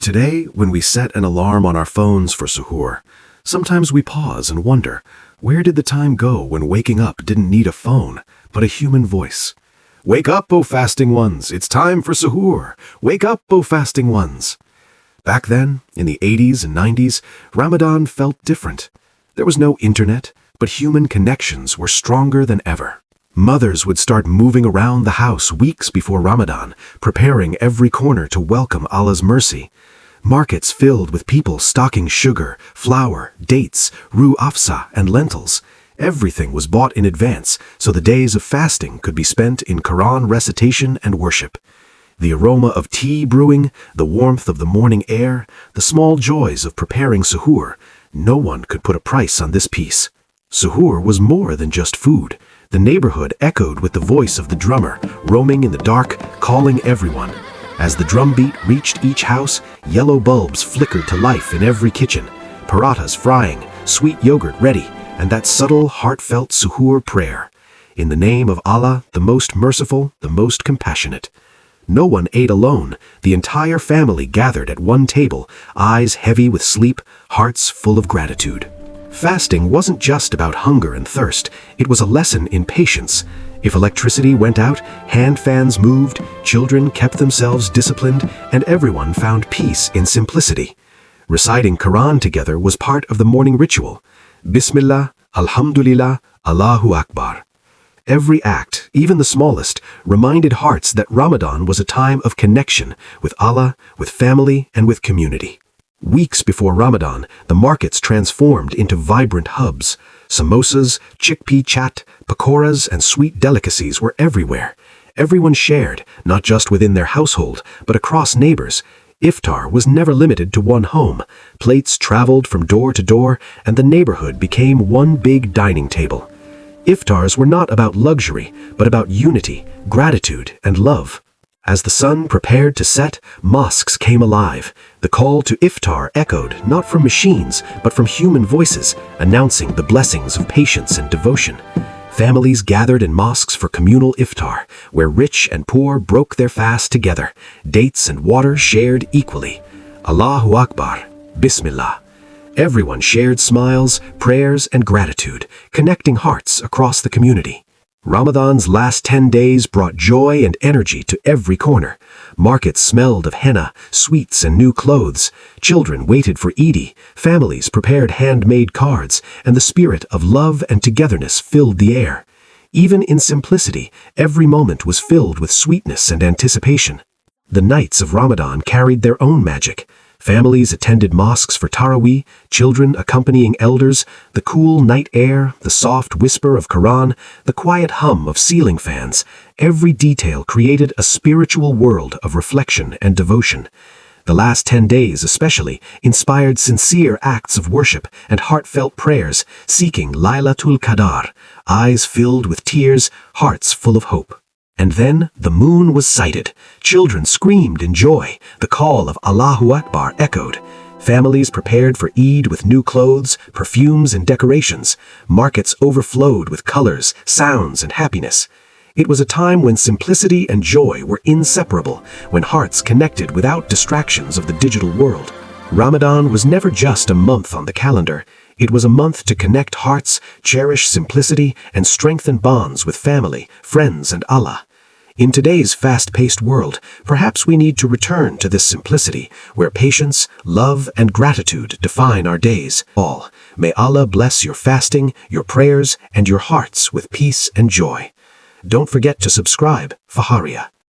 Today, when we set an alarm on our phones for Suhoor, sometimes we pause and wonder, where did the time go when waking up didn't need a phone, but a human voice? Wake up, O fasting ones, it's time for Suhoor. Wake up, O fasting ones. Back then, in the 80s and 90s, Ramadan felt different. There was no internet, but human connections were stronger than ever. Mothers would start moving around the house weeks before Ramadan, preparing every corner to welcome Allah's mercy. Markets filled with people stocking sugar, flour, dates, roux afsa, and lentils. Everything was bought in advance, so the days of fasting could be spent in Quran recitation and worship. The aroma of tea brewing, the warmth of the morning air, the small joys of preparing suhoor, no one could put a price on this peace. Suhoor was more than just food. The neighborhood echoed with the voice of the drummer, roaming in the dark, calling everyone. As the drumbeat reached each house, yellow bulbs flickered to life in every kitchen, parathas frying, sweet yogurt ready, and that subtle, heartfelt suhoor prayer. In the name of Allah, the most merciful, the most compassionate. No one ate alone. The entire family gathered at one table, eyes heavy with sleep, hearts full of gratitude. Fasting wasn't just about hunger and thirst, it was a lesson in patience. If electricity went out, hand fans moved, children kept themselves disciplined, and everyone found peace in simplicity. Reciting Quran together was part of the morning ritual. Bismillah, Alhamdulillah, Allahu Akbar. Every act, even the smallest, reminded hearts that Ramadan was a time of connection with Allah, with family, and with community. Weeks before Ramadan, the markets transformed into vibrant hubs. Samosas, chickpea chat, pakoras, and sweet delicacies were everywhere. Everyone shared, not just within their household, but across neighbors. Iftar was never limited to one home. Plates traveled from door to door, and the neighborhood became one big dining table. Iftars were not about luxury, but about unity, gratitude, and love. As the sun prepared to set, mosques came alive. The call to iftar echoed not from machines, but from human voices, announcing the blessings of patience and devotion. Families gathered in mosques for communal iftar, where rich and poor broke their fast together, dates and water shared equally. Allahu Akbar, Bismillah. Everyone shared smiles, prayers, and gratitude, connecting hearts across the community. Ramadan's last 10 days brought joy and energy to every corner. Markets smelled of henna, sweets, and new clothes. Children waited for Eid, families prepared handmade cards, and the spirit of love and togetherness filled the air. Even in simplicity, every moment was filled with sweetness and anticipation. The nights of Ramadan carried their own magic. Families attended mosques for Taraweeh, children accompanying elders, the cool night air, the soft whisper of Quran, the quiet hum of ceiling fans. Every detail created a spiritual world of reflection and devotion. The last 10 days especially inspired sincere acts of worship and heartfelt prayers, seeking Laylatul Qadr, eyes filled with tears, hearts full of hope. And then the moon was sighted. Children screamed in joy. The call of Allahu Akbar echoed. Families prepared for Eid with new clothes, perfumes, and decorations. Markets overflowed with colors, sounds, and happiness. It was a time when simplicity and joy were inseparable, when hearts connected without distractions of the digital world. Ramadan was never just a month on the calendar. It was a month to connect hearts, cherish simplicity, and strengthen bonds with family, friends, and Allah. In today's fast-paced world, perhaps we need to return to this simplicity, where patience, love, and gratitude define our days. All, may Allah bless your fasting, your prayers, and your hearts with peace and joy. Don't forget to subscribe, Faharia.